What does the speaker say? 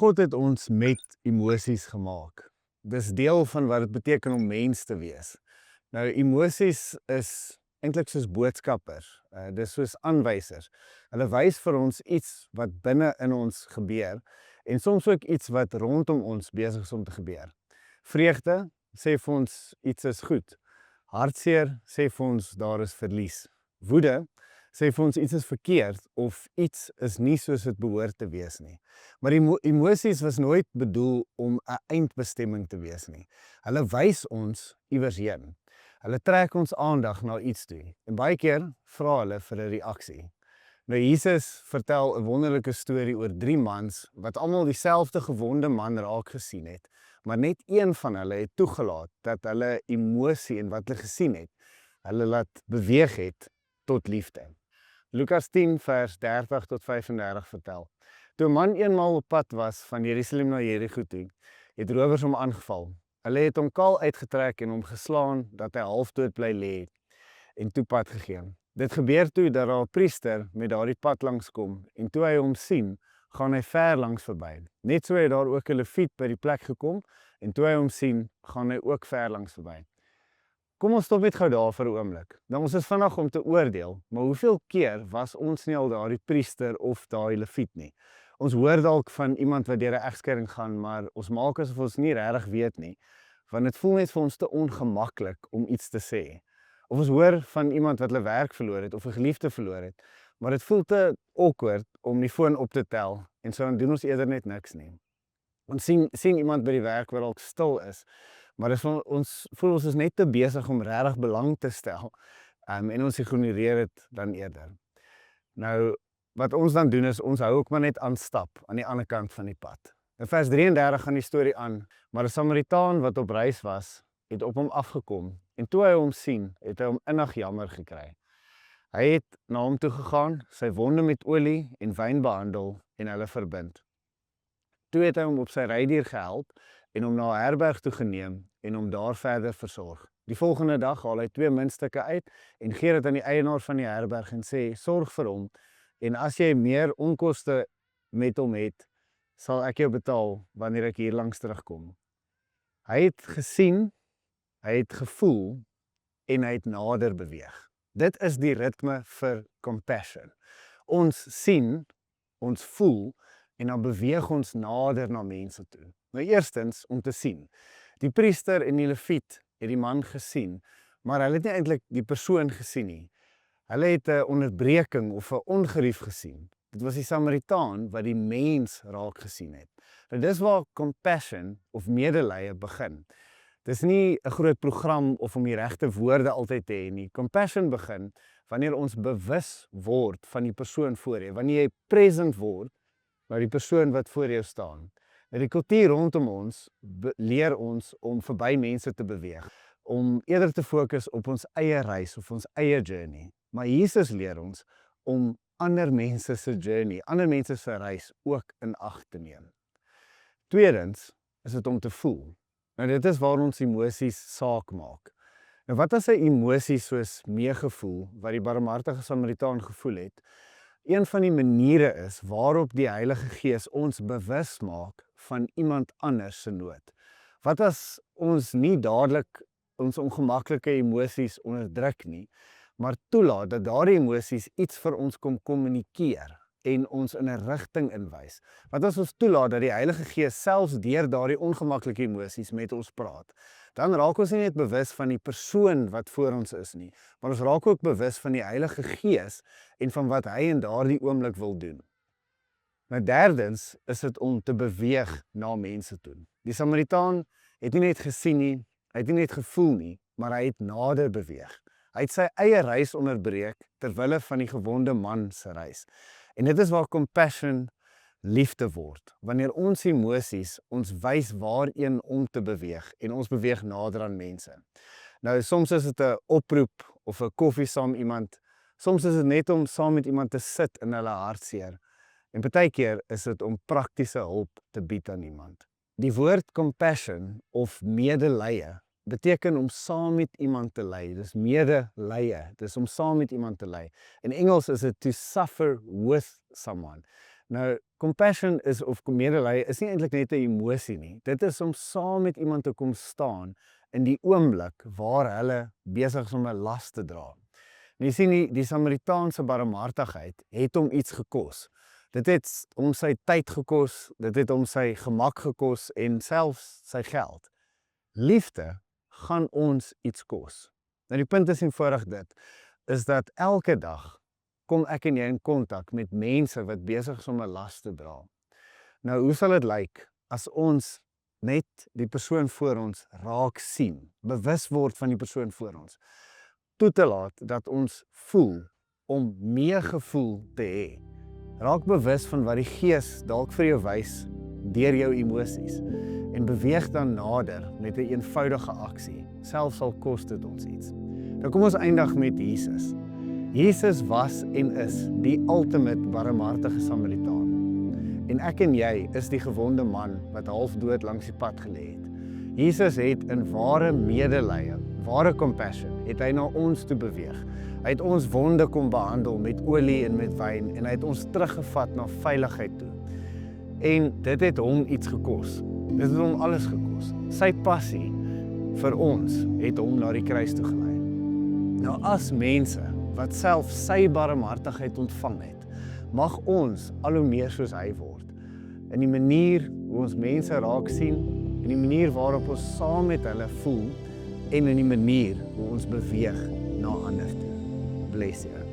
God het ons met emosies gemaak. Dis deel van wat dit beteken om mens te wees. Nou, emosies is eintlik soos boodskappers. Dis soos aanwysers. Hulle wys vir ons iets wat binne in ons gebeur en soms ook iets wat rondom ons besig is om te gebeur. Vreugde sê vir ons iets is goed. Hartseer sê vir ons daar is verlies. Woede sê vir ons iets is verkeerd of iets is nie soos dit behoort te wees nie. Maar emosies was nooit bedoel om 'n eindbestemming te wees nie. Hulle wys ons iewers heen. Hulle trek ons aandag na iets toe en baie keer vra hulle vir 'n reaksie. Nou Jesus vertel 'n wonderlike storie oor 3 mans wat almal dieselfde gewonde man raak gesien het, maar net een van hulle het toegelaat dat hulle emosie en wat hulle gesien het, hulle laat beweeg het tot liefde. Lukas 10 vers 30 tot 35 vertel. Toe 'n man eenmaal op pad was van Jerusalem na Jerigo toe, het rowers hom aangeval. Hulle het hom kaal uitgetrek en hom geslaan dat hy halfdood bly lê en toe pad gegee. Dit gebeur toe dat daar 'n priester met daardie pad langs kom en toe hy hom sien, gaan hy ver langs verby. Net so het daar ook 'n leviet by die plek gekom en toe hy hom sien, gaan hy ook ver langs verby. Kom ons stop net gou daar vir 'n oomblik. Nou ons is vinnig om te oordeel, maar hoeveel keer was ons nie al daardie priester of daai leviet nie? Ons hoor dalk van iemand wat deur 'n egskeiding gaan, maar ons maak asof ons nie regtig weet nie, want dit voel net vir ons te ongemaklik om iets te sê. Of ons hoor van iemand wat hulle werk verloor het of 'n geliefde verloor het, maar dit voel te awkward om die foon op te tel en so dan doen ons eerder net niks nie. Ons sien iemand by die werk wat dalk stil is, maar ons voel ons is net te besig om regtig belang te stel en ons ignoreer dit dan eerder. Nou, wat ons dan doen is, ons hou ook maar net aan stap aan die ander kant van die pad. In vers 33 gaan die storie aan, maar 'n Samaritaan wat op reis was, het op hom afgekom en toe hy hom sien, het hy hom innig jammer gekry. Hy het na hom toe gegaan, sy wonde met olie en wyn behandel en hulle verbind. Toe het hy hom op sy rydier gehelp en hom na 'n herberg toe geneem en hom daar verder versorg. Die volgende dag haal hy 2 muntstukke uit en gee dit aan die eienaar van die herberg en sê, sorg vir hom en as jy meer onkoste met hom het, sal ek jou betaal wanneer ek hier langs terugkom. Hy het gesien, hy het gevoel en hy het nader beweeg. Dit is die ritme vir compassion. Ons sien, ons voel en dan beweeg ons nader na mense toe. Nou eerstens om te sien. Die priester en die leviet het die man gesien, maar hulle het nie eintlik die persoon gesien nie. Hulle het 'n onderbreking of 'n ongerief gesien. Dit was die Samaritaan wat die mens raak gesien het. Nou dis waar compassion of medelee begin. Dis nie 'n groot program of om die regte woorde altyd te hê nie. Compassion begin wanneer ons bewus word van die persoon voor jou, wanneer jy present word by die persoon wat voor jou staan. Nou die kultuur rondom ons leer ons om verby mense te beweeg, om eerder te fokus op ons eie reis of ons eie journey. Maar Jesus leer ons om ander mense se journey, ander mense se reis ook in ag te neem. Tweedens is dit om te voel. Nou dit is waar ons emosies saak maak. Nou wat as 'n emosie soos meegevoel wat die barmhartige Samaritaan gevoel het? Een van die maniere is waarop die Heilige Gees ons bewus maak van iemand anders se nood. Wat as ons nie dadelik ons ongemaklike emosies onderdruk nie, maar toelaat dat daardie emosies iets vir ons kom kommunikeer en ons in 'n rigting inwys. Wat as ons toelaat dat die Heilige Gees selfs deur daardie ongemaklike emosies met ons praat? Dan raak ons nie net bewus van die persoon wat voor ons is nie, maar ons raak ook bewus van die Heilige Gees en van wat hy in daardie oomblik wil doen. Nou derdens is dit om te beweeg na mense toe. Die Samaritaan het nie net gesien nie, hy het nie net gevoel nie, maar hy het nader beweeg. Hy het sy eie reis onderbreek terwille van die gewonde man se reis. En dit is waar compassion liefde word. Wanneer ons emosies ons wys waarheen om te beweeg en ons beweeg nader aan mense. Nou soms is dit 'n oproep of 'n koffie saam iemand. Soms is dit net om saam met iemand te sit in hulle hartseer. En partykeer is dit om praktiese hulp te bied aan iemand. Die woord compassion of medelee beteken om saam met iemand te ly. Dis medelee. Dis om saam met iemand te ly. In Engels is dit to suffer with someone. Nou, compassion of medelee is nie eintlik net 'n emosie nie. Dit is om saam met iemand te kom staan in die oomblik waar hulle besig is om 'n las te dra. En jy sien die Samaritaanse barmhartigheid het hom iets gekos. Dit het hom sy tyd gekos, dit het hom sy gemak gekos en selfs sy geld. Liefde gaan ons iets kos. Nou die punt is eenvoudig dit, is dat elke dag kom ek en jy in kontak met mense wat besig is om 'n las te dra. Nou, hoe sal dit lyk as ons net die persoon voor ons raak sien, bewus word van die persoon voor ons, toe te laat dat ons voel om meegevoel te hê. Raak bewus van wat die Gees dalk vir jou wys deur jou emosies en beweeg dan nader met 'n eenvoudige aksie, selfs al kos dit ons iets. Nou kom ons eindig met Jesus. Jesus was en is die ultimate barmhartige Samaritaan. En ek en jy is die gewonde man wat half dood langs die pad gelê het. Jesus het in ware medelee, ware compassion, het hy na ons toe beweeg. Hy het ons wonde kom behandel met olie en met wyn en hy het ons teruggevat na veiligheid toe. En dit het hom iets gekos. Dit het hom alles gekos. Sy passie vir ons het hom na die kruis toe gelei. Nou as mense wat self sy barmhartigheid ontvang het, mag ons al hoe meer soos hy word. In die manier hoe ons mense raak sien, in die manier waarop ons saam met hulle voel en in die manier hoe ons beweeg na ander toe. Bless you.